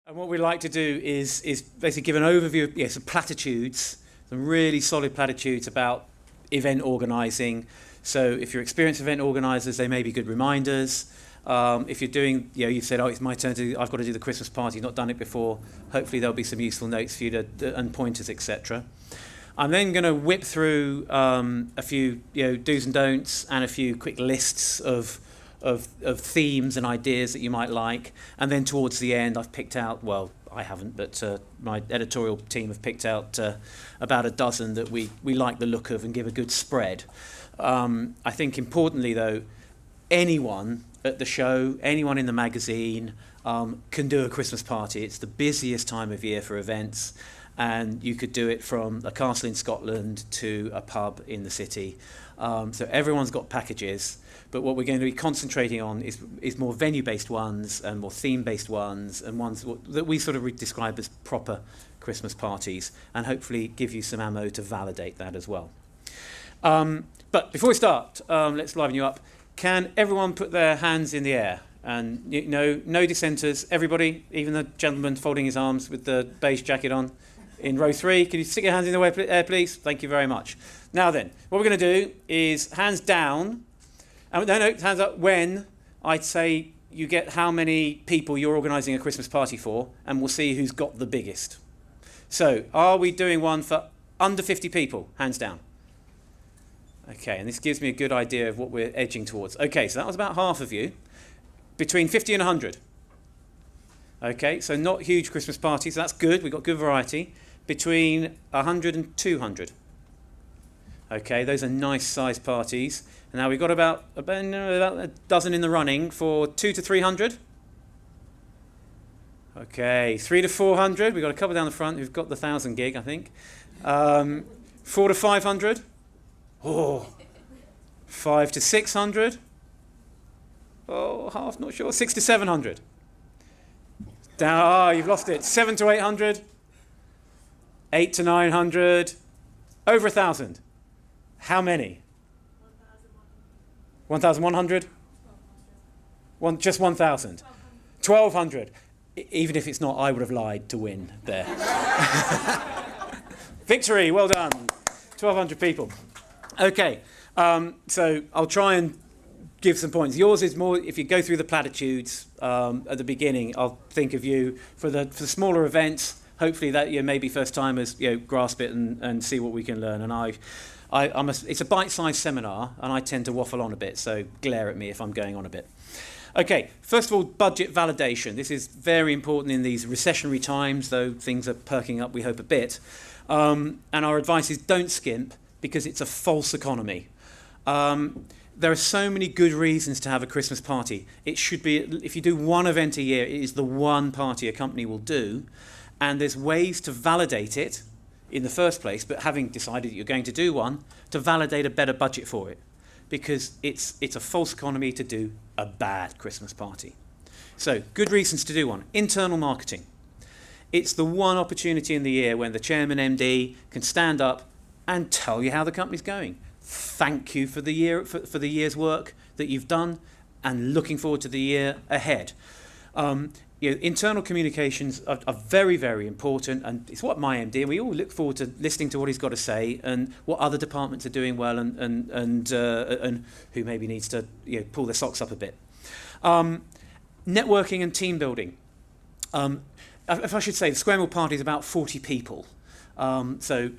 And what we like to do is basically give an overview of some platitudes, some really solid platitudes about event organising. So if you're experienced event organisers, they may be good reminders. If you're doing, you've said, oh, it's my turn I've got to do the Christmas party, not done it before. Hopefully there'll be some useful notes for you and pointers, etc. I'm then going to whip through a few do's and don'ts and a few quick lists of themes and ideas that you might like. And then towards the end, I've picked out, well, I haven't, but my editorial team have picked out about a dozen that we like the look of and give a good spread. I think importantly, though, anyone at the show, anyone in the magazine can do a Christmas party. It's the busiest time of year for events, and you could do it from a castle in Scotland to a pub in the city. So everyone's got packages, but what we're going to be concentrating on is more venue-based ones and more theme-based ones, and ones that we sort of describe as proper Christmas parties, and hopefully give you some ammo to validate that as well. But before we start, let's liven you up. Can everyone put their hands in the air? And no dissenters. Everybody, even the gentleman folding his arms with the beige jacket on in row 3. Can you stick your hands in the air, please? Thank you very much. Now then, what we're going to do is hands down. No, hands up when I'd say you get how many people you're organising a Christmas party for, and we'll see who's got the biggest. So, are we doing one for under 50 people? Hands down. Okay, and this gives me a good idea of what we're edging towards. Okay, so that was about half of you. Between 50 and 100. Okay, so not huge Christmas parties, so that's good. We've got good variety. Between 100 and 200. Okay, those are nice sized parties. And now we've got about a dozen in the running for 200 to 300. Okay, 300 to 400. We've got a couple down the front who've got the 1,000 gig, I think. 400 to 500. Oh, 500 to 600. Oh, half, not sure. 600 to 700. Down, you've lost it. 700 to 800. 800 to 900. Over 1,000. How many? 1,100. Just 1,000. 1,200. Even if it's not, I would have lied to win there. Victory, well done. 1,200 people. Okay, so I'll try and give some points. Yours is more, if you go through the platitudes at the beginning, I'll think of you for the smaller events. Hopefully that maybe first timers grasp it and see what we can learn. And it's a bite-sized seminar, and I tend to waffle on a bit, so glare at me if I'm going on a bit. Okay, first of all, budget validation. This is very important in these recessionary times, though things are perking up, we hope, a bit. And our advice is don't skimp, because it's a false economy. There are so many good reasons to have a Christmas party. It should be, if you do one event a year, it is the one party a company will do, and there's ways to validate it in the first place, but having decided that you're going to do one, to validate a better budget for it, because it's a false economy to do a bad Christmas party. So, good reasons to do one. Internal marketing. It's the one opportunity in the year when the chairman MD can stand up and tell you how the company's going. Thank you for the year for the year's work that you've done, and looking forward to the year ahead. Internal communications are very, very important, and it's what my MD, and we all look forward to listening to what he's got to say and what other departments are doing well, and who maybe needs to pull their socks up a bit. Networking and team building. If I should say, the Square Mill party is about 40 people. So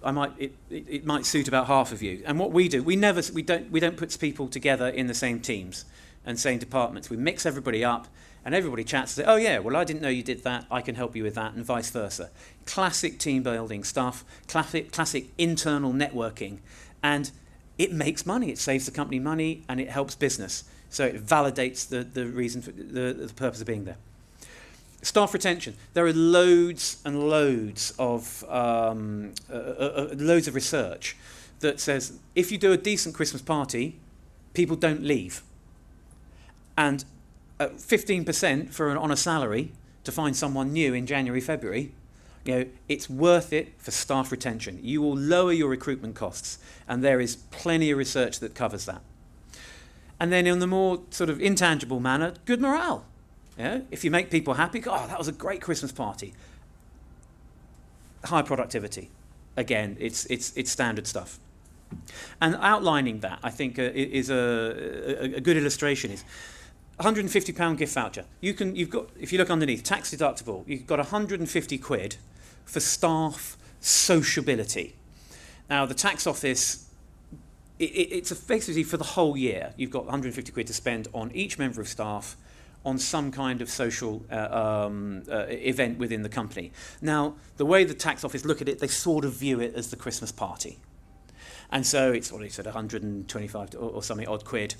it might suit about half of you. And what we do, we don't put people together in the same teams and same departments. We mix everybody up, and everybody chats and say, oh yeah, well I didn't know you did that, I can help you with that, and vice versa. Classic team building stuff, classic internal networking, and it makes money. It saves the company money, and it helps business. So it validates the reason for the purpose of being there. Staff retention. There are loads and loads of research that says if you do a decent Christmas party, people don't leave. And 15% on a salary to find someone new in January, February, it's worth it for staff retention. You will lower your recruitment costs, and there is plenty of research that covers that. And then in the more sort of intangible manner, good morale. If you make people happy, go, oh, that was a great Christmas party. High productivity. Again, it's standard stuff. And outlining that, I think, is a good illustration. Is £150 gift voucher. You've got, if you look underneath, tax deductible. You've got 150 quid for staff sociability. Now, the tax office, it's basically for the whole year. You've got 150 quid to spend on each member of staff on some kind of social event within the company. Now, the way the tax office look at it, they sort of view it as the Christmas party. And so it's what he said, 125 or something odd quid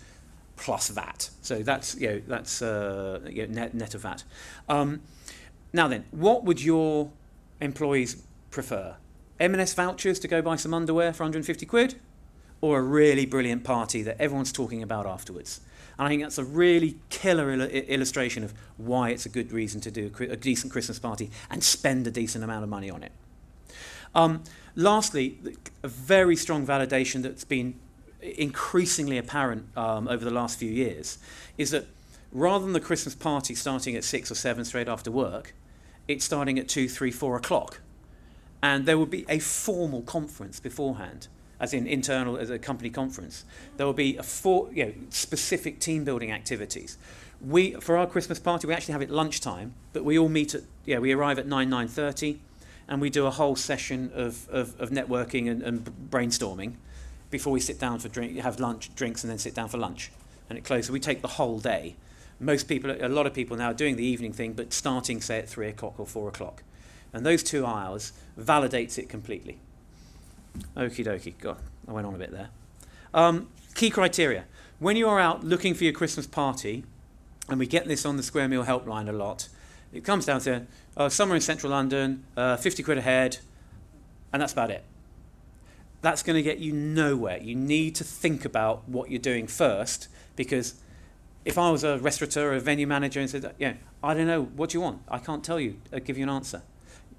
plus VAT. So that's net of VAT. Now then, what would your employees prefer? M&S vouchers to go buy some underwear for 150 quid, or a really brilliant party that everyone's talking about afterwards? And I think that's a really killer illustration of why it's a good reason to do a decent Christmas party and spend a decent amount of money on it. Lastly, a very strong validation that's been increasingly apparent over the last few years is that rather than the Christmas party starting at 6 or 7 straight after work, it's starting at 2, 3, 4 o'clock. And there will be a formal conference beforehand, as in internal, as a company conference. There will be specific team building activities. For our Christmas party, we actually have it lunchtime, but we all meet we arrive at 9:30, and we do a whole session of networking and brainstorming before we sit down for have lunch, drinks, and then sit down for lunch. And it closes. So we take the whole day. A lot of people now are doing the evening thing, but starting, say, at 3 o'clock or 4 o'clock. And those 2 hours validates it completely. Okie dokie. God, I went on a bit there. Key criteria. When you are out looking for your Christmas party, and we get this on the Square Meal helpline a lot, it comes down to somewhere in central London, 50 quid a head, and that's about it. That's going to get you nowhere. You need to think about what you're doing first, because if I was a restaurateur or a venue manager and said, I don't know, what do you want? I can't tell you, I'll give you an answer.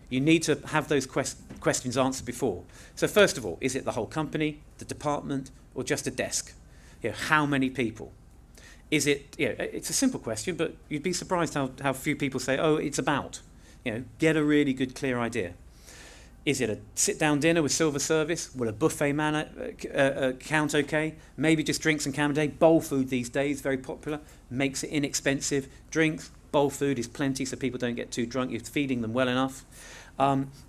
You need to have those questions answered before. So first of all, is it the whole company, the department, or just a desk? How many people? Is it, it's a simple question, but you'd be surprised how few people say, oh, it's about. Get a really good, clear idea. Is it a sit-down dinner with silver service? Will a buffet count okay? Maybe just drinks and Camberday. Bowl food these days, very popular, makes it inexpensive. Drinks, bowl food is plenty, so people don't get too drunk. You're feeding them well enough.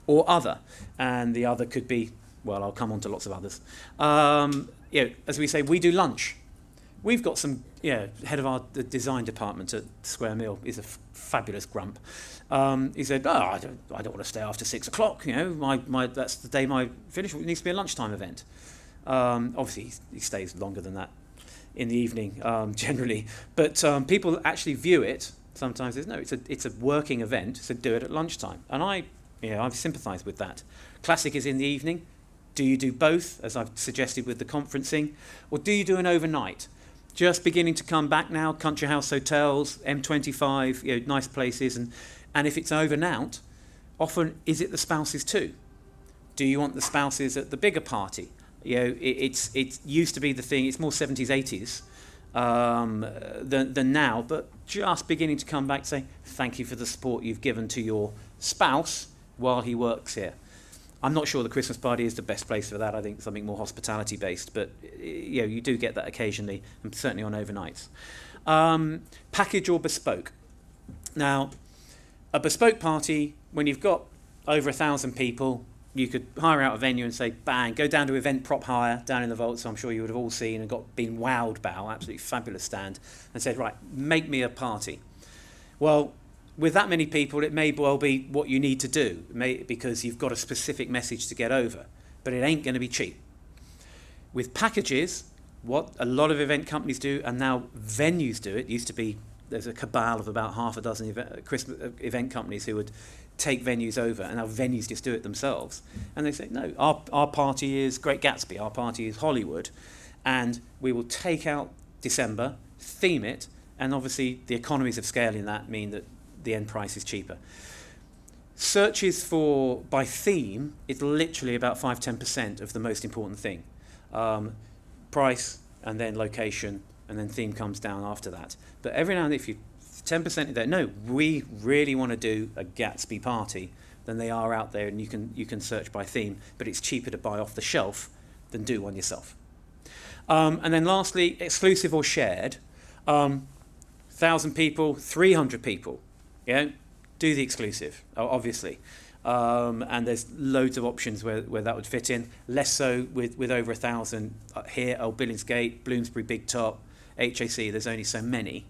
Or other. And the other could be, well, I'll come on to lots of others. As we say, we do lunch. We've got some, head of our design department at Square Meal is a fabulous grump. He said, I don't want to stay after 6 o'clock. That's the day my finish. It needs to be a lunchtime event. Obviously, he stays longer than that in the evening, generally. But people actually view it. Sometimes it's a working event, so do it at lunchtime. And I've sympathised with that. Classic is in the evening. Do you do both, as I've suggested with the conferencing, or do you do an overnight? Just beginning to come back now, country house hotels, M25, nice places, and if it's overnight, often is it the spouses too? Do you want the spouses at the bigger party? It used to be the thing. It's more 70s, 80s than now, but just beginning to come back to say thank you for the support you've given to your spouse while he works here. I'm not sure the Christmas party is the best place for that. I think something more hospitality based, but you do get that occasionally, and certainly on overnights. Package or bespoke. Now, a bespoke party, when you've got over 1,000 people, you could hire out a venue and say, bang, go down to Event Prop Hire down in the Vault, so I'm sure you would have all seen and been wowed about, absolutely fabulous stand, and said, right, make me a party. Well, with that many people, it may well be what you need to do, because you've got a specific message to get over, but it ain't going to be cheap. With packages, what a lot of event companies do, and now venues do it, used to be, there's a cabal of about half a dozen event companies who would take venues over, and now venues just do it themselves. And they say, no, our party is Great Gatsby, our party is Hollywood, and we will take out December, theme it, and obviously the economies of scale in that mean that the end price is cheaper. Searches by theme, it's literally about 5-10% of the most important thing. Price, and then location, and then theme comes down after that. But every now and then, if you 10% there. No, we really want to do a Gatsby party, then they are out there, and you can search by theme, but it's cheaper to buy off the shelf than do one yourself. And then lastly, exclusive or shared. 1,000 people, 300 people. Yeah, do the exclusive, obviously. And there's loads of options where that would fit in. Less so with over 1,000 here, Old Billingsgate, Bloomsbury, Big Top, HAC. There's only so many.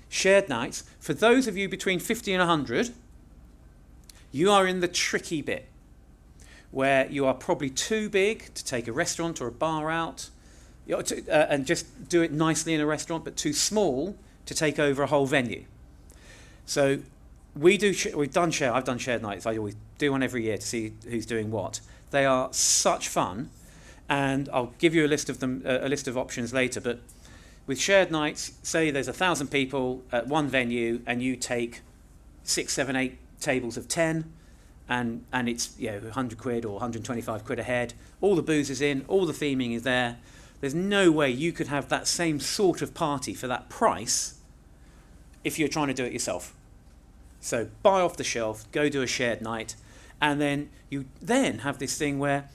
Shared nights. For those of you between 50 and 100, you are in the tricky bit, where you are probably too big to take a restaurant or a bar out, and just do it nicely in a restaurant, but too small to take over a whole venue. So I've done shared nights. I always do one every year to see who's doing what. They are such fun, and I'll give you a list of them, a list of options later. But with shared nights, say there's 1,000 people at one venue, and you take 6, 7, 8 tables of 10, and it's 100 quid or 125 quid a head. All the booze is in, all the theming is there. There's no way you could have that same sort of party for that price if you're trying to do it yourself. So buy off the shelf, go do a shared night, and then you then have this thing where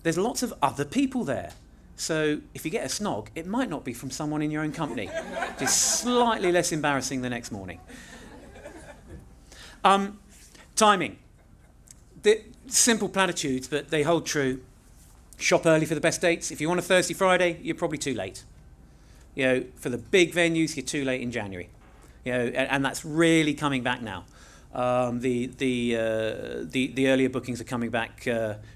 there's lots of other people there. So if you get a snog, it might not be from someone in your own company. It's slightly less embarrassing the next morning. Timing. The simple platitudes, but they hold true. Shop early for the best dates. If you want a Thursday, Friday, you're probably too late. For the big venues, you're too late in January. And that's really coming back now. The earlier bookings are coming back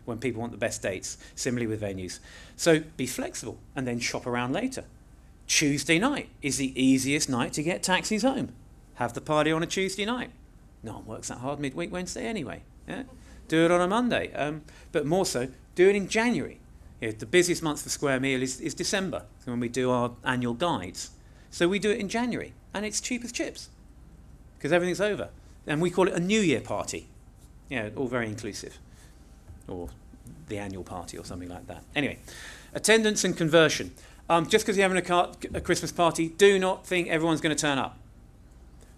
when people want the best dates. Similarly with venues. So be flexible and then shop around later. Tuesday night is the easiest night to get taxis home. Have the party on a Tuesday night. No one works that hard midweek Wednesday anyway. Yeah? Do it on a Monday. But more so, do it in January. The busiest month for Square Meal is December, when we do our annual guides. So we do it in January, and it's cheap as chips, because everything's over. And we call it a New Year party. All very inclusive. Or the annual party or something like that. Anyway, attendance and conversion. Just because you're having a Christmas party, do not think everyone's going to turn up.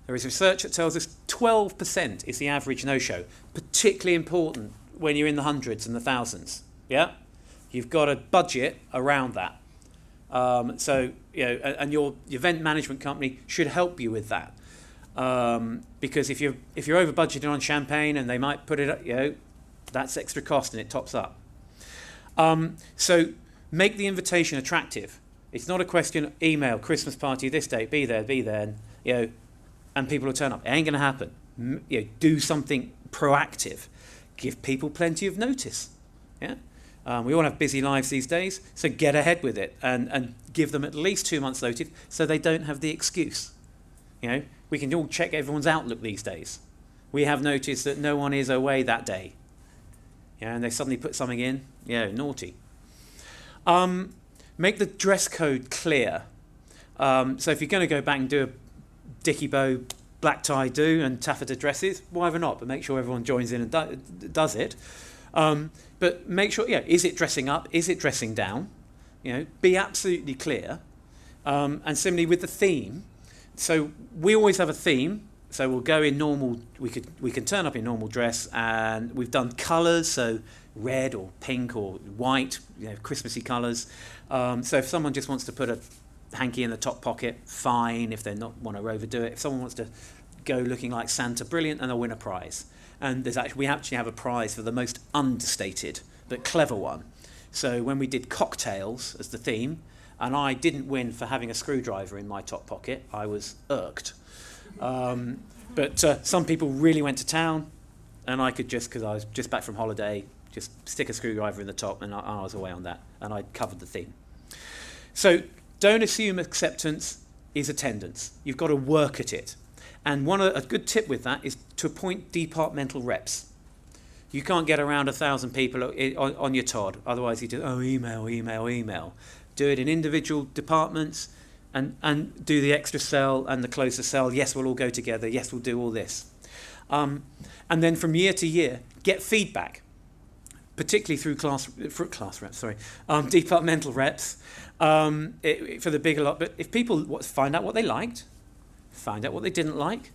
There is research that tells us 12% is the average no-show, particularly important when you're in the hundreds and the thousands. Yeah? You've got a budget around that. And your event management company should help you with that. Because if you're over budgeted on champagne and they might put it up, that's extra cost and it tops up. So make the invitation attractive. It's not a question of email, Christmas party, this date, be there, and people will turn up. It ain't going to happen. Do something proactive. Give people plenty of notice. Yeah. We all have busy lives these days, so get ahead with it and give them at least 2 months' notice so they don't have the excuse. We can all check everyone's Outlook these days. We have noticed that no one is away that day. And they suddenly put something in. Naughty. Make the dress code clear. So if you're going to go back and do a Dickie Bow black tie do and taffeta dresses, why ever not? But make sure everyone joins in and does it. But make sure, is it dressing up? Is it dressing down? Be absolutely clear. And similarly with the theme. So we always have a theme. So we'll go in normal. We can turn up in normal dress, and we've done colours. So red or pink or white, Christmassy colours. So if someone just wants to put a hanky in the top pocket, fine. If they not want to overdo it, if someone wants to go looking like Santa, brilliant, and they'll win a prize. And we actually have a prize for the most understated but clever one. So when we did cocktails as the theme, and I didn't win for having a screwdriver in my top pocket, I was irked. But some people really went to town, and I could just, because I was just back from holiday, just stick a screwdriver in the top, and I was away on that, and I covered the theme. So don't assume acceptance is attendance. You've got to work at it. And a good tip with that is to appoint departmental reps. You can't get around 1,000 people on your Todd. Otherwise, you do, email. Do it in individual departments and do the extra sell and the closer sell. Yes, we'll all go together. Yes, we'll do all this. And then from year to year, get feedback, particularly through departmental reps for the bigger lot. But if people find out what they liked, find out what they didn't like,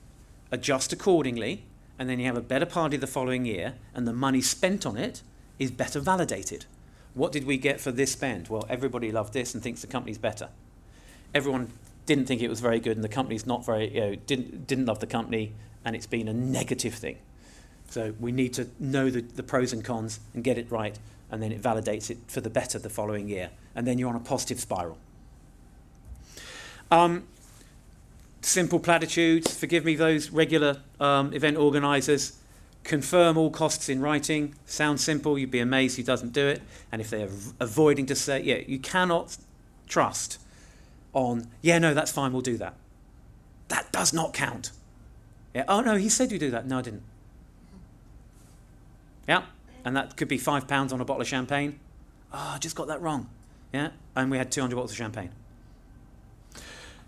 adjust accordingly, and then you have a better party the following year, and the money spent on it is better validated. What did we get for this spend? Well, everybody loved this and thinks the company's better. Everyone didn't think it was very good, and the company's not very, didn't love the company, and it's been a negative thing. So we need to know the pros and cons and get it right, and then it validates it for the better the following year, and then you're on a positive spiral. Simple platitudes, forgive me those regular event organisers. Confirm all costs in writing. Sounds simple, you'd be amazed who doesn't do it. And if they're avoiding to say, you cannot trust on, no, that's fine, we'll do that. That does not count. Yeah, oh no, he said you do that. No, I didn't. Yeah, and that could be £5 on a bottle of champagne. Oh, I just got that wrong. Yeah, and we had 200 bottles of champagne.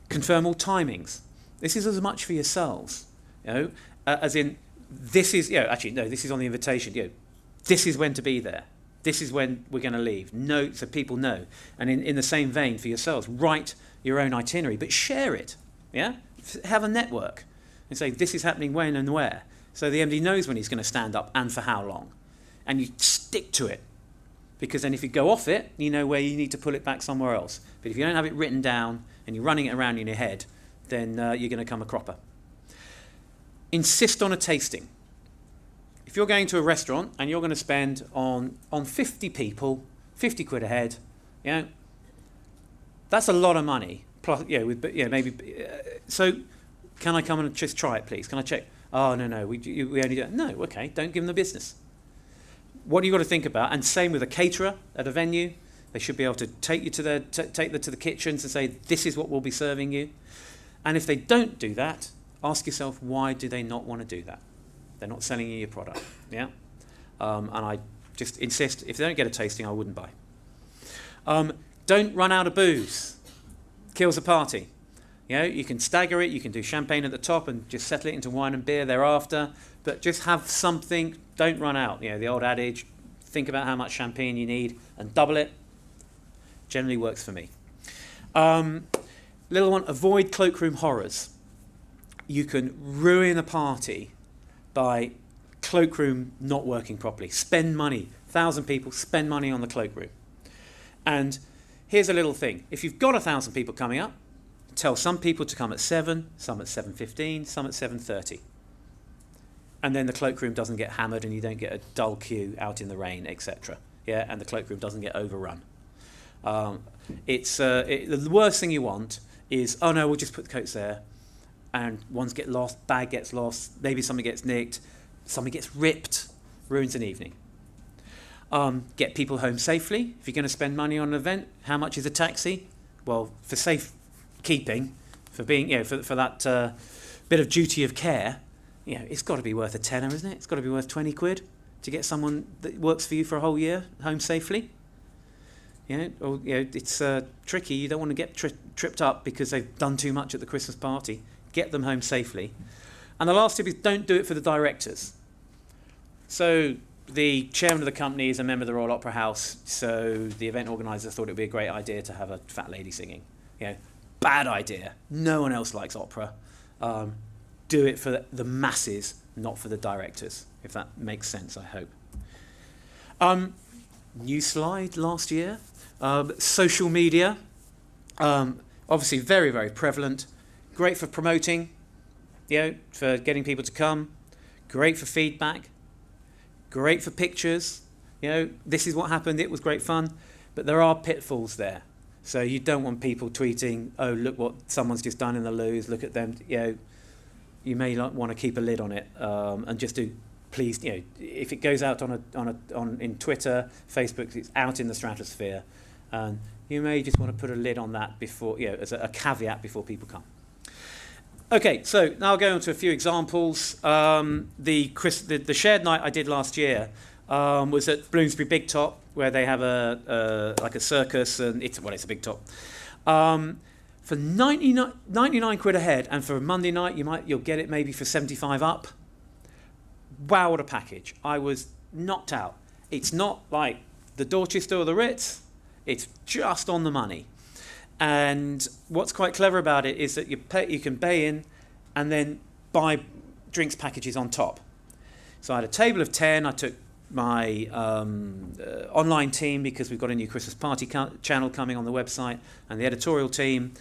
Confirm all timings. This is as much for yourselves, as in, this is, actually, no, this is on the invitation. This is when to be there. This is when we're going to leave. No, so people know. And in the same vein for yourselves, write your own itinerary, but share it. Yeah, have a network and say this is happening when and where. So the MD knows when he's going to stand up and for how long, and you stick to it. Because then if you go off it, you know where you need to pull it back somewhere else. But if you don't have it written down and you're running it around in your head, then you're going to come a cropper. Insist on a tasting. If you're going to a restaurant and you're going to spend on 50 people, 50 quid a head, that's a lot of money. Plus, maybe. So, can I come and just try it, please? Can I check? Oh, no, we only do it. No, okay, don't give them the business. What you've got to think about, and same with a caterer at a venue, they should be able to take you to the kitchens and say, this is what we'll be serving you. And if they don't do that, ask yourself, why do they not want to do that? They're not selling you your product, yeah? And I just insist, if they don't get a tasting, I wouldn't buy. Don't run out of booze. Kills the party. You can stagger it, you can do champagne at the top and just settle it into wine and beer thereafter, but just have something, don't run out. The old adage, think about how much champagne you need and double it. Generally works for me. Little one, avoid cloakroom horrors. You can ruin a party by cloakroom not working properly. Spend money, 1,000 people, spend money on the cloakroom. And here's a little thing. If you've got 1,000 people coming up, tell some people to come at 7, some at 7:15, some at 7:30. And then the cloakroom doesn't get hammered and you don't get a dull queue out in the rain, etc. Yeah, and the cloakroom doesn't get overrun. The worst thing you want is, oh no, we'll just put the coats there, and ones get lost, bag gets lost, maybe something gets nicked, something gets ripped, ruins an evening. Get people home safely. If you're going to spend money on an event, how much is a taxi? Well, for safe keeping, for being, for that bit of duty of care, it's got to be worth a tenner, isn't it? It's got to be worth 20 quid to get someone that works for you for a whole year home safely. It's tricky. You don't want to get tripped up because they've done too much at the Christmas party. Get them home safely. And the last tip is don't do it for the directors. So the chairman of the company is a member of the Royal Opera House, so the event organizer thought it would be a great idea to have a fat lady singing. Bad idea. No one else likes opera. Do it for the masses, not for the directors, if that makes sense, I hope. New slide last year. Social media, obviously very, very prevalent. Great for promoting, for getting people to come. Great for feedback. Great for pictures. This is what happened, it was great fun. But there are pitfalls there. So you don't want people tweeting, oh, look what someone's just done in the loos, look at them. You may not want to keep a lid on it and just do, please, if it goes out in Twitter, Facebook, it's out in the stratosphere. And you may just want to put a lid on that before, as a caveat before people come. Okay, so now I'll go on to a few examples. The shared night I did last year was at Bloomsbury Big Top, where they have a circus, and it's a big top. For 99 quid a head, and for a Monday night you'll get it maybe for 75 up. Wow, what a package! I was knocked out. It's not like the Dorchester or the Ritz. It's just on the money. And what's quite clever about it is that you can pay in, and then buy drinks packages on top. So I had a table of 10. I took my online team, because we've got a new Christmas party channel coming on the website, and the editorial team,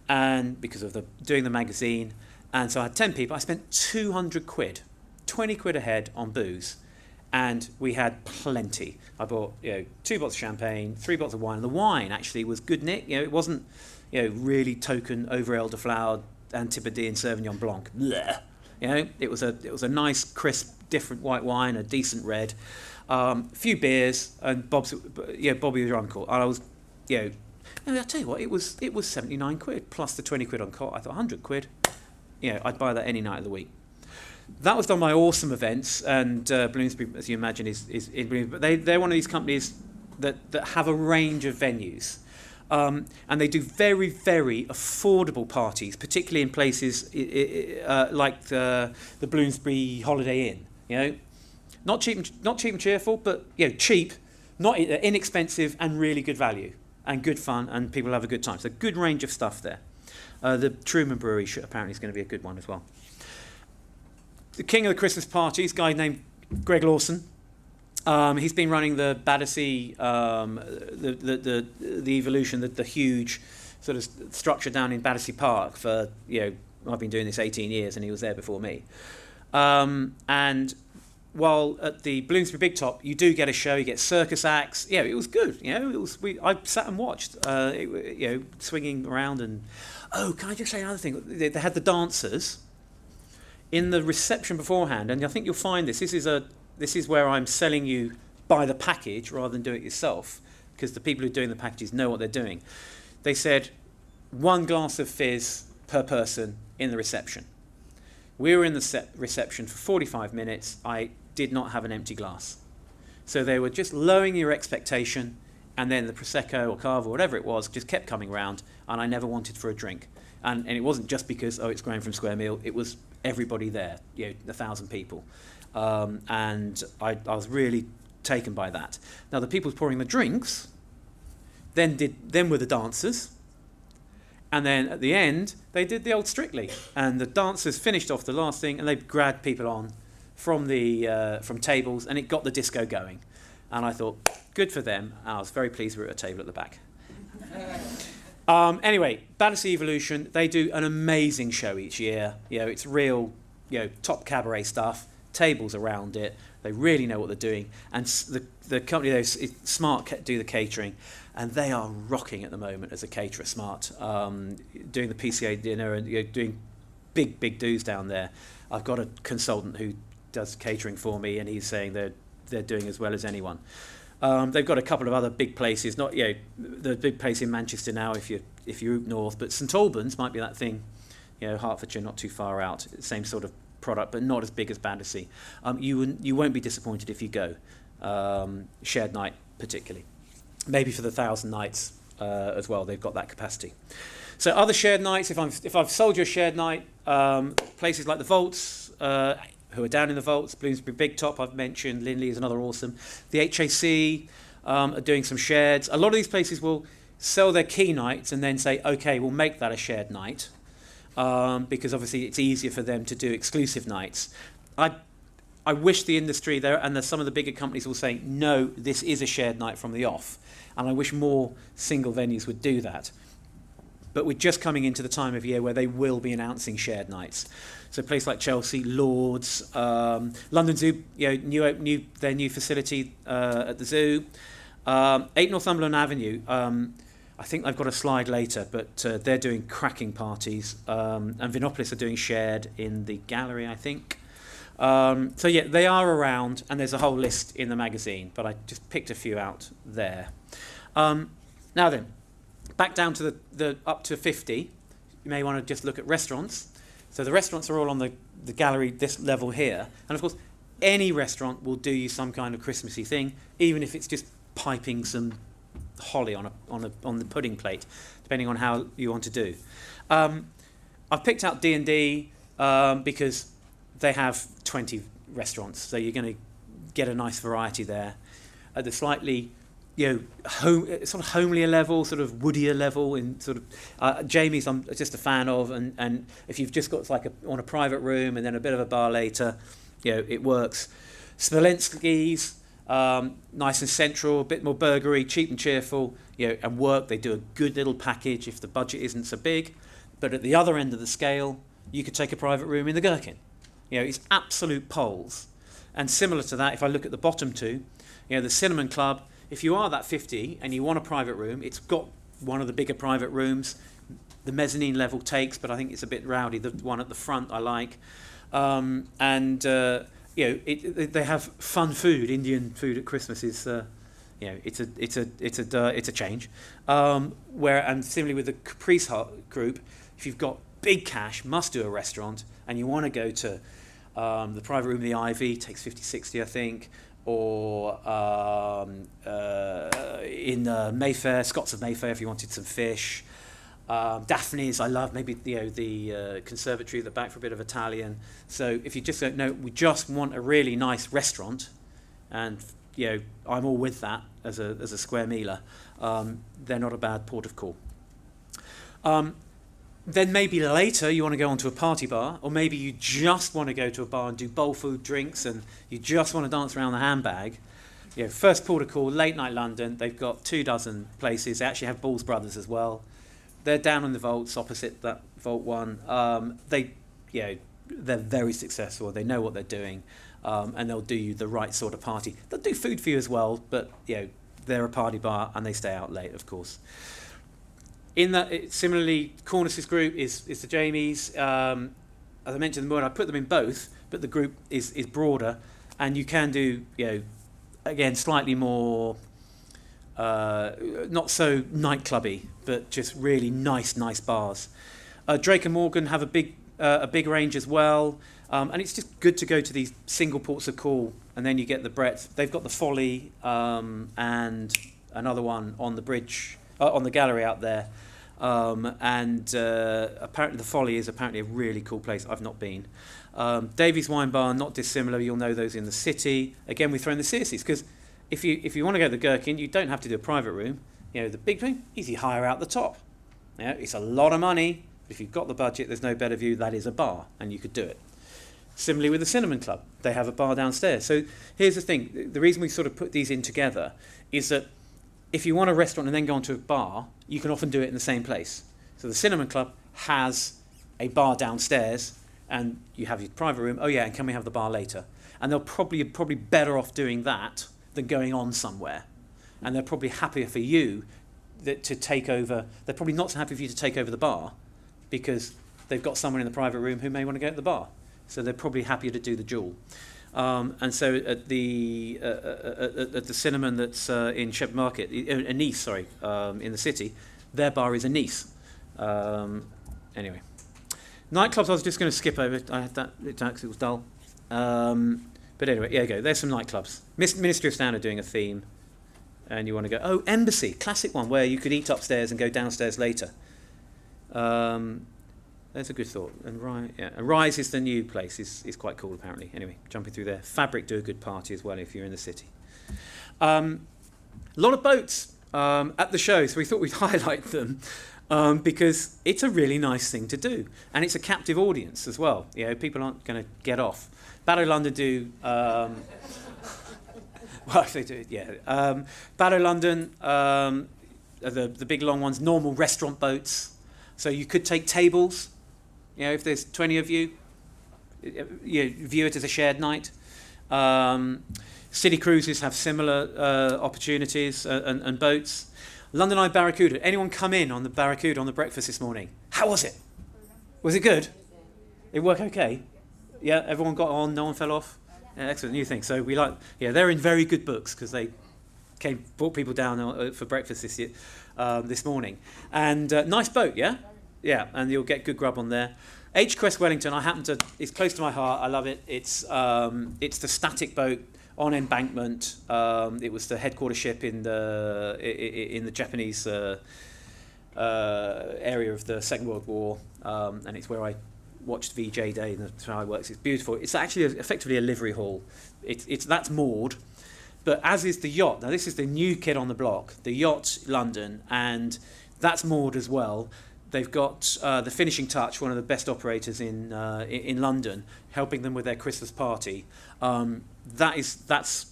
and because of doing the magazine. And so I had 10 people. I spent 200 quid, 20 quid a head on booze, and we had plenty. I bought 2 bottles of champagne, 3 bottles of wine, and the wine actually was good, Nick. It wasn't really token over elderflower Antipodean Sauvignon Blanc. Blech. It was a nice, crisp, different white wine, a decent red, a few beers, and Bobby was your uncle. And I was, I'll tell you what, it was 79 quid plus the 20 quid on cot. I thought 100 quid. I'd buy that any night of the week. That was done by Awesome Events, and Bloomsbury, as you imagine, is in Bloomsbury. But they're one of these companies that have a range of venues. And they do very, very affordable parties, particularly in places like the Bloomsbury Holiday Inn. Not cheap and cheerful, but cheap, not inexpensive, and really good value and good fun, and people have a good time. So good range of stuff there. The Truman Brewery apparently is going to be a good one as well. The king of the Christmas parties, a guy named Greg Lawson. He's been running the Battersea, the Evolution, the huge sort of structure down in Battersea Park for, I've been doing this 18 years, and he was there before me. And while at the Bloomsbury Big Top, you do get a show, you get circus acts. It was good. I sat and watched, swinging around. And can I just say another thing? They had the dancers in the reception beforehand, and I think you'll find this is where I'm selling you by the package rather than do it yourself, because the people who are doing the packages know what they're doing. They said 1 glass of fizz per person in the reception. We were in the reception for 45 minutes. I did not have an empty glass. So they were just lowering your expectation, and then the Prosecco or Cava or whatever it was just kept coming round, and I never wanted for a drink. And it wasn't just because, it's Graham from Square Meal. It was everybody there, 1,000 people. And I was really taken by that. Now, the people pouring the drinks then were the dancers, and then at the end they did the old Strictly, and the dancers finished off the last thing, and they grabbed people on from tables, and it got the disco going. And I thought, good for them. I was very pleased we were at a table at the back. Anyway, Battersea Evolution, they do an amazing show each year. It's real, top cabaret stuff. Tables around it. They really know what they're doing, and the company is Smart do the catering, and they are rocking at the moment as a caterer. Smart, doing the PCA dinner and doing big do's down there. I've got a consultant who does catering for me, and he's saying they're doing as well as anyone. They've got a couple of other big places, not the big place in Manchester now if you're north, but St Albans might be that thing. Hertfordshire, not too far out, same sort of product, but not as big as Battersea. You won't be disappointed if you go. Shared night particularly, maybe for the 1,000 nights as well. They've got that capacity. So other shared nights, if I've sold you a shared night, places like the Vaults, who are down in the Vaults, Bloomsbury Big Top I've mentioned, Lindley is another awesome. The HAC are doing some shareds. A lot of these places will sell their key nights and then say, okay, we'll make that a shared night. Because obviously it's easier for them to do exclusive nights. I wish the industry there, and some of the bigger companies will say, no, this is a shared night from the off. And I wish more single venues would do that. But we're just coming into the time of year where they will be announcing shared nights. So a place like Chelsea, Lords, London Zoo, their new facility at the zoo. 8 Northumberland Avenue, I think they've got a slide later, but they're doing cracking parties. And Vinopolis are doing shared in the gallery, I think. So yeah, they are around, and there's a whole list in the magazine, but I just picked a few out there. Now then, back down to the up to 50, you may want to just look at restaurants. So the restaurants are all on the gallery, this level here. And of course, any restaurant will do you some kind of Christmassy thing, even if it's just piping some holly on the pudding plate, depending on how you want to do. I've picked out D&D because they have 20 restaurants, so you're going to get a nice variety there. At the slightly sort of homelier level, sort of woodier level. In sort of Jamie's, I'm just a fan of, and if you've just got like on a private room and then a bit of a bar later, it works. Smolensky's, nice and central, a bit more burgery, cheap and cheerful, and work. They do a good little package if the budget isn't so big. But at the other end of the scale, you could take a private room in the Gherkin. It's absolute poles. And similar to that, if I look at the bottom two, the Cinnamon Club, if you are that 50 and you want a private room, it's got one of the bigger private rooms. The mezzanine level takes, but I think it's a bit rowdy. The one at the front I like. They have fun food. Indian food at Christmas is, it's a change. And similarly with the Caprice Hut group, if you've got big cash, must do a restaurant, and you want to go to the private room, the Ivy, takes 50, 60, I think, or in Mayfair, Scots of Mayfair, if you wanted some fish. Daphne's, I love, maybe the conservatory at the back for a bit of Italian. So if you just don't know, we just want a really nice restaurant, and I'm all with that as a square mealer. They're not a bad port of call. Then maybe later you want to go onto a party bar, or maybe you just want to go to a bar and do bowl food drinks, and you just want to dance around the handbag. First port of call, Late Night London. They've got 24 places. They actually have Balls Brothers as well. They're down in the vaults opposite that Vault 1. They're very successful. They know what they're doing, and they'll do you the right sort of party. They'll do food for you as well, but they're a party bar and they stay out late, of course. In that, similarly, Cornice's group is the Jamies. As I mentioned, I put them in both, but the group is broader, and you can do again slightly more not so nightclubby, but just really nice bars. Drake and Morgan have a big range as well, and it's just good to go to these single ports of call, and then you get the breadth. They've got the Folly and another one on the bridge, on the gallery out there. Apparently the Folly is apparently a really cool place. I've not been. Davies Wine Bar, not dissimilar. You'll know those in the city. Again, we throw in the Circes, because if you want to go to the Gherkin, you don't have to do a private room. The big room, easy hire out the top. It's a lot of money, but if you've got the budget, there's no better view. That is a bar, and you could do it. Similarly with the Cinnamon Club, they have a bar downstairs. So here's the thing: the reason we sort of put these in together is that if you want a restaurant and then go onto a bar, you can often do it in the same place. So the Cinnamon Club has a bar downstairs, and you have your private room. Oh yeah, and can we have the bar later? And they'll probably better off doing that than going on somewhere. And they're probably happier for you to take over. They're probably not so happy for you to take over the bar, because they've got someone in the private room who may want to go to the bar. So they're probably happier to do the dual. And so at the Cinnamon that's in Shepherd Market, Nice, in the city, their bar is a Nice. Anyway, nightclubs I was just going to skip over. I had that because it was dull. But anyway, there you go. There's some nightclubs. Ministry of Sound are doing a theme, and you want to go. Oh, Embassy, classic one where you could eat upstairs and go downstairs later. There's a good thought. And Rise is the new place. is quite cool apparently. Anyway, jumping through there. Fabric do a good party as well if you're in the city. A lot of boats at the show, so we thought we'd highlight them because it's a really nice thing to do, and it's a captive audience as well. People aren't going to get off. Barrow London do. Well, if they do, yeah. Barrow London, the big long ones, normal restaurant boats. So you could take tables. If there's 20 of you, view it as a shared night. City cruises have similar opportunities and boats. London Eye Barracuda. Anyone come in on the Barracuda on the breakfast this morning? How was it? Was it good? It worked okay? Yeah, everyone got on, no one fell off? Yeah, excellent, new thing. So we like, they're in very good books because they brought people down for breakfast this morning. And nice boat, yeah? Yeah, and you'll get good grub on there. HQuest Wellington, it's close to my heart. I love it. It's the static boat on embankment. It was the headquarters ship in the Japanese area of the Second World War, and it's where I watched VJ Day and that's how it works. It's beautiful. It's actually effectively a livery hall. That's moored, But as is the yacht. Now this is the new kid on the block, the Yacht London, and that's moored as well. They've got the Finishing Touch, one of the best operators in London, helping them with their Christmas party. That's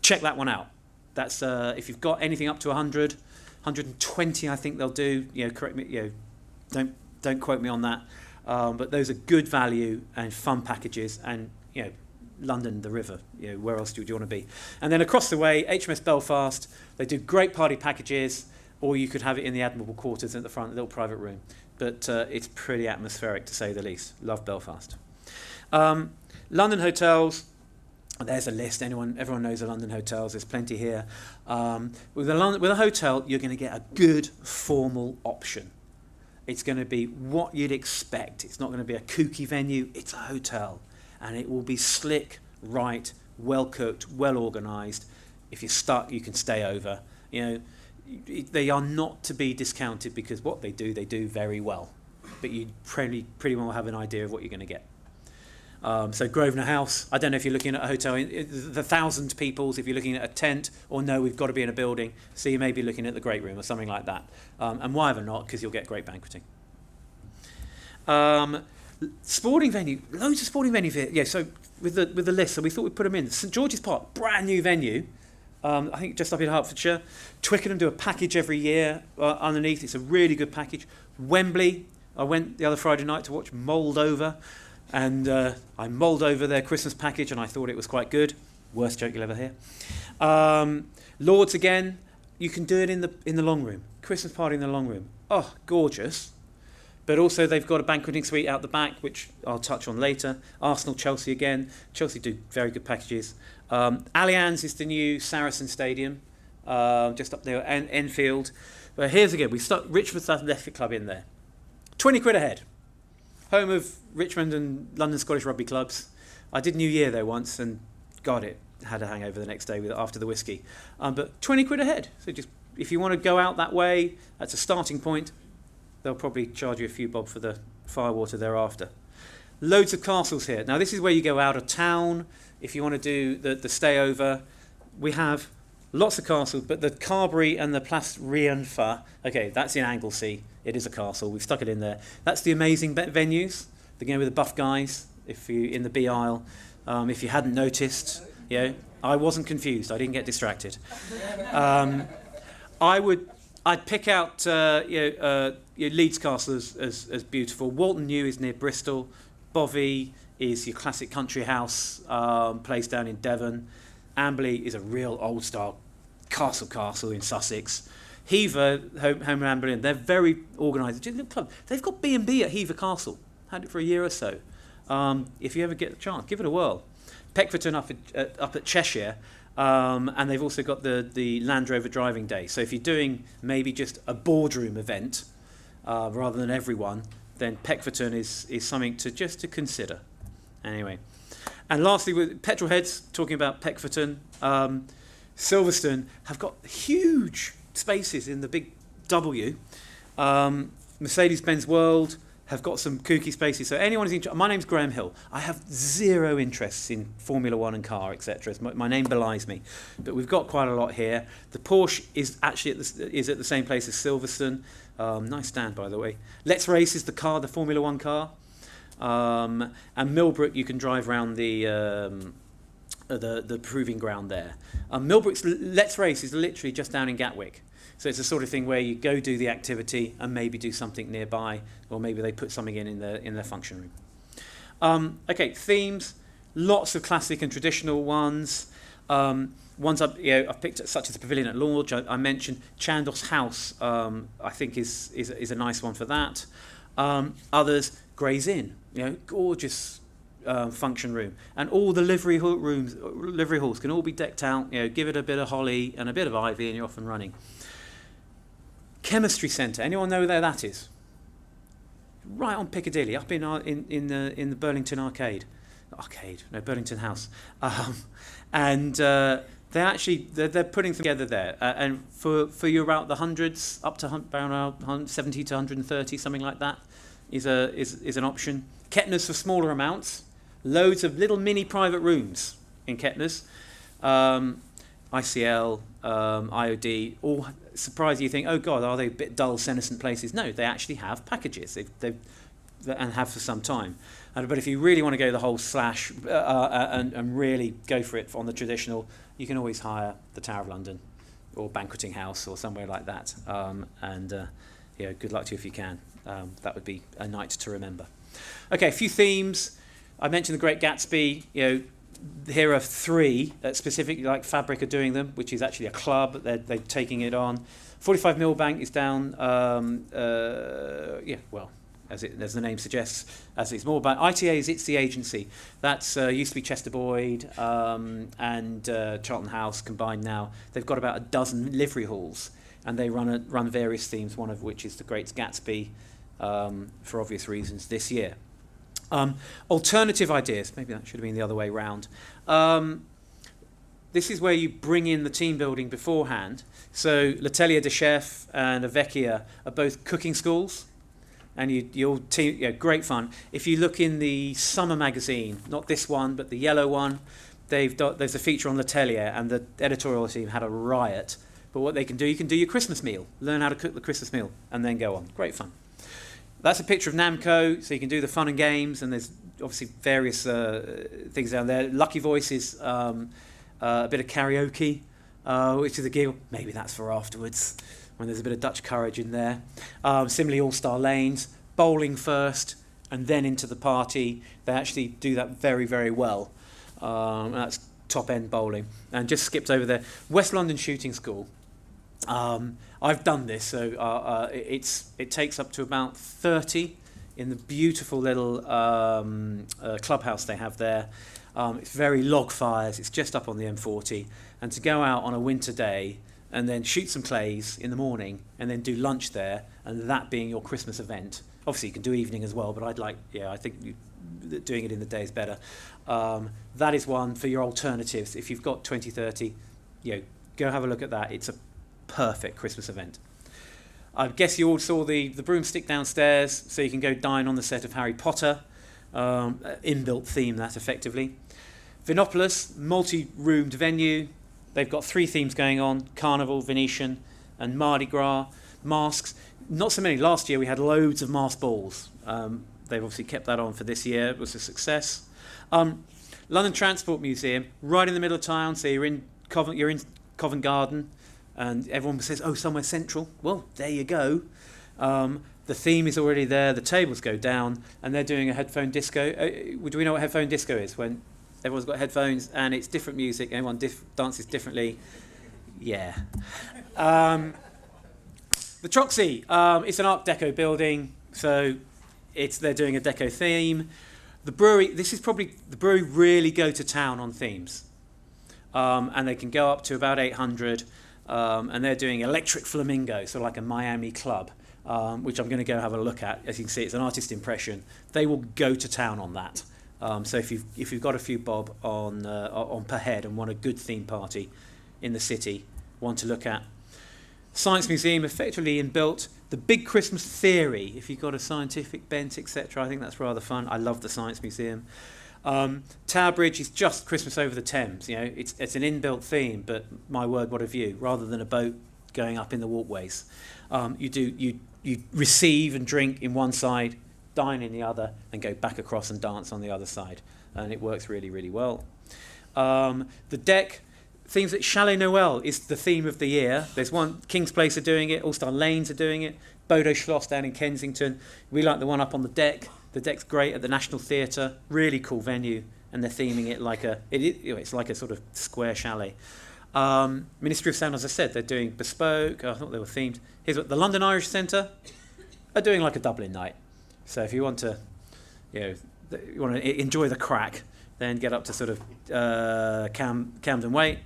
check that one out. That's if you've got anything up to 100, 120, I think they'll do. Correct me. Don't quote me on that. But those are good value and fun packages, and London, the river. Where else do you want to be? And then across the way, HMS Belfast. They do great party packages. Or you could have it in the Admirable Quarters at the front, a little private room. But it's pretty atmospheric, to say the least. Love Belfast. London hotels. There's a list. Everyone knows the London hotels. There's plenty here. With a hotel, you're going to get a good formal option. It's going to be what you'd expect. It's not going to be a kooky venue. It's a hotel. And it will be slick, right, well cooked, well organised. If you're stuck, you can stay over. They are not to be discounted, because what they do very well. But you pretty well have an idea of what you're going to get. So Grosvenor House, I don't know if you're looking at a hotel, the 1,000 peoples, if you're looking at a tent, or no, we've got to be in a building, so you may be looking at the Great Room or something like that. And why ever not, because you'll get great banqueting. Sporting venue, loads of sporting venues here. Yeah, so with the list, so we thought we'd put them in. St George's Park, brand new venue. I think just up in Hertfordshire. Twickenham do a package every year underneath. It's a really good package. Wembley, I went the other Friday night to watch Moldova, and I mulled over their Christmas package, and I thought it was quite good. Worst joke you'll ever hear. Lords again, you can do it in the long room. Christmas party in the long room. Oh, gorgeous. But also they've got a banqueting suite out the back, which I'll touch on later. Arsenal, Chelsea again. Chelsea do very good packages. Allianz is the new Saracen Stadium, just up there, and Enfield. But here's again, we stuck Richmond Athletic Club in there. 20 quid a head. Home of Richmond and London Scottish Rugby clubs. I did New Year there once, and God, it had a hangover the next day after the whiskey. But 20 quid a head. So just if you want to go out that way, that's a starting point. They'll probably charge you a few bob for the firewater thereafter. Loads of castles here. Now this is where you go out of town. If you want to do the stay over, we have lots of castles, but the Carbery and the Place Rienfa, okay, that's in Anglesey. It is a castle. We've stuck it in there. That's the amazing venues. With the buff guys. If you in the B aisle, if you hadn't noticed, I wasn't confused. I didn't get distracted. I'd pick out Leeds Castle as beautiful. Walton New is near Bristol. Bovey is your classic country house place down in Devon. Amberley is a real old style castle in Sussex. Hever, home Amberley, they're very organised. They've got B&B at Hever Castle. Had it for a year or so. If you ever get the chance, give it a whirl. Peckforton up at Cheshire. And they've also got the Land Rover driving day. So if you're doing maybe just a boardroom event rather than everyone, then Peckforton is something to consider. Anyway, and lastly, with Petrolheads, talking about Peckforton, Silverstone have got huge spaces in the big W. Mercedes-Benz World have got some kooky spaces. So anyone who's interested, my name's Graham Hill. I have zero interests in Formula One and car, etc. My name belies me, but we've got quite a lot here. The Porsche is actually at the same place as Silverstone. Nice stand, by the way. Let's Race is the Formula One car, and Millbrook you can drive around the proving ground there. Millbrook's Let's Race is literally just down in Gatwick. So it's the sort of thing where you go do the activity and maybe do something nearby, or maybe they put something in their function room. Okay, themes, lots of classic and traditional ones. Ones I've picked, such as the Pavilion at Lodge. I mentioned Chandos House. I think is a nice one for that. Others, Gray's Inn. Gorgeous function room, and all the livery halls can all be decked out. Give it a bit of holly and a bit of ivy, and you're off and running. Chemistry Centre. Anyone know where that is? Right on Piccadilly, up in the Burlington Burlington House, and they're putting together there, and for you about the hundreds, up to around 70 to 130, something like that, is an option. Kettner's for smaller amounts. Loads of little mini private rooms in Kettner's. ICL, IOD, all surprise you think, oh God, are they a bit dull, senescent places? No, they actually have packages. They've and have for some time. But if you really want to go the whole slash and really go for it on the traditional, you can always hire the Tower of London or Banqueting House or somewhere like that. Good luck to you if you can. That would be a night to remember. Okay, a few themes. I mentioned The Great Gatsby. Here are three that specifically, like Fabric, are doing them, which is actually a club. They're taking it on. 45 Millbank is down. As the name suggests, as it's more about ITA. It's the agency. That's used to be Chester Boyd and Charlton House combined now. They've got about a dozen livery halls, and they run various themes. One of which is The Great Gatsby, for obvious reasons this year. Alternative ideas. Maybe that should have been the other way round. This is where you bring in the team building beforehand. So L'Atelier de Chef and Avecchia are both cooking schools. And you'll great fun. If you look in the summer magazine, not this one, but the yellow one, there's a feature on L'Atelier, and the editorial team had a riot. But what they can do, you can do your Christmas meal, learn how to cook the Christmas meal, and then go on. Great fun. That's a picture of Namco, so you can do the fun and games, and there's obviously various things down there. Lucky Voices, a bit of karaoke, which is a giggle. Maybe that's for afterwards, when there's a bit of Dutch courage in there. Similarly, All-Star Lanes, bowling first, and then into the party. They actually do that very, very well. That's top-end bowling. And just skipped over there. West London Shooting School. I've done this, so it takes up to about 30 in the beautiful little clubhouse they have there. It's very log fires. It's just up on the M40. And to go out on a winter day and then shoot some clays in the morning and then do lunch there, and that being your Christmas event. Obviously, you can do evening as well, but I think doing it in the day is better. That is one for your alternatives. If you've got 20, 30, go have a look at that. It's a perfect Christmas event. I guess you all saw the broomstick downstairs, so you can go dine on the set of Harry Potter. Inbuilt theme, that effectively. Vinopolis, multi-roomed venue. They've got three themes going on: Carnival, Venetian, and Mardi Gras. Masks, not so many. Last year we had loads of masked balls. They've obviously kept that on for this year. It was a success. London Transport Museum, right in the middle of town. So you're in Covent Garden, and everyone says, "Oh, somewhere central." Well, there you go. The theme is already there. The tables go down, and they're doing a headphone disco. Do we know what headphone disco is? When everyone's got headphones and it's different music, everyone dances differently. Yeah. The Troxy, it's an Art Deco building, so they're doing a deco theme. The brewery, the brewery really go to town on themes. And they can go up to about 800, and they're doing Electric Flamingo, so like a Miami club, which I'm going to go have a look at. As you can see, it's an artist impression. They will go to town on that. So if you've got a few bob on per head and want a good theme party in the city, one to look at. Science Museum, effectively inbuilt. The Big Christmas Theory, if you've got a scientific bent, etc. I think that's rather fun. I love the Science Museum. Tower Bridge is just Christmas over the Thames. It's an inbuilt theme, but my word, what a view! Rather than a boat going up in the walkways, you receive and drink in one side, dine in the other, and go back across and dance on the other side, and it works really, really well. The deck. Themes that Chalet Noel is the theme of the year. There's one, King's Place are doing it, All-Star Lanes are doing it, Bodo Schloss down in Kensington. We like the one up on the deck. The deck's great at the National Theatre, really cool venue, and they're theming it like it's like a sort of square chalet. Ministry of Sound, as I said, they're doing bespoke. I thought they were themed. Here's what the London Irish Centre are doing, like a Dublin night. So if you want to, enjoy the crack, then get up to sort of Camden Way.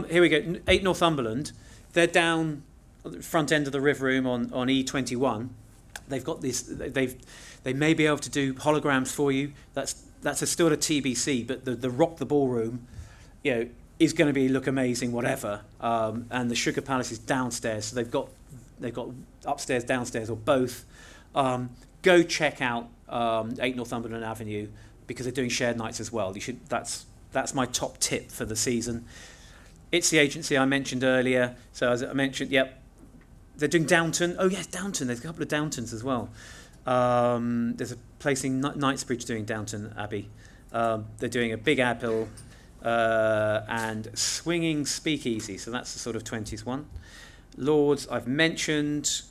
Here we go. 8 Northumberland. They're down at the front end of the River Room on E21. They've got this. They may be able to do holograms for you. That's still a TBC. But the Rock the Ballroom, is going to look amazing. Whatever. And the Sugar Palace is downstairs. So they've got upstairs, downstairs, or both. Go check out 8 Northumberland Avenue, because they're doing shared nights as well. That's my top tip for the season. It's the agency I mentioned earlier. So as I mentioned, yep, they're doing Downton. Oh yes, Downton. There's a couple of Downtons as well. There's a place in Knightsbridge doing Downton Abbey. They're doing a Big Apple and Swinging Speakeasy. So that's the sort of 20s one. Lords, I've mentioned.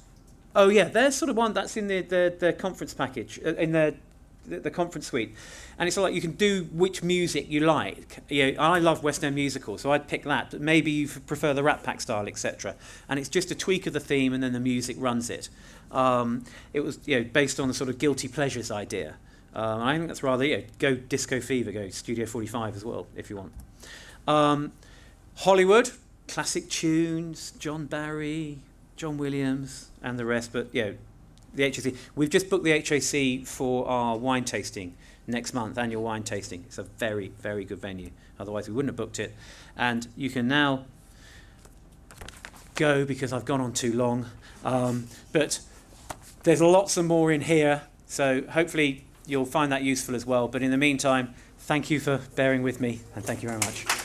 Oh yeah, there's sort of one that's in the conference package, in the conference suite. And it's like you can do which music you like. I love West End musicals, so I'd pick that. But maybe you prefer the Rat Pack style, etc. And it's just a tweak of the theme, and then the music runs it. It was based on the sort of guilty pleasures idea. I think that's rather go Disco Fever, go Studio 45 as well if you want. Hollywood, classic tunes, John Barry, John Williams, and the rest. But the HAC. We've just booked the HAC for our wine tasting next month, annual wine tasting. It's a very, very good venue. Otherwise, we wouldn't have booked it. And you can now go because I've gone on too long. But there's lots and more in here. So hopefully you'll find that useful as well. But in the meantime, thank you for bearing with me, and thank you very much.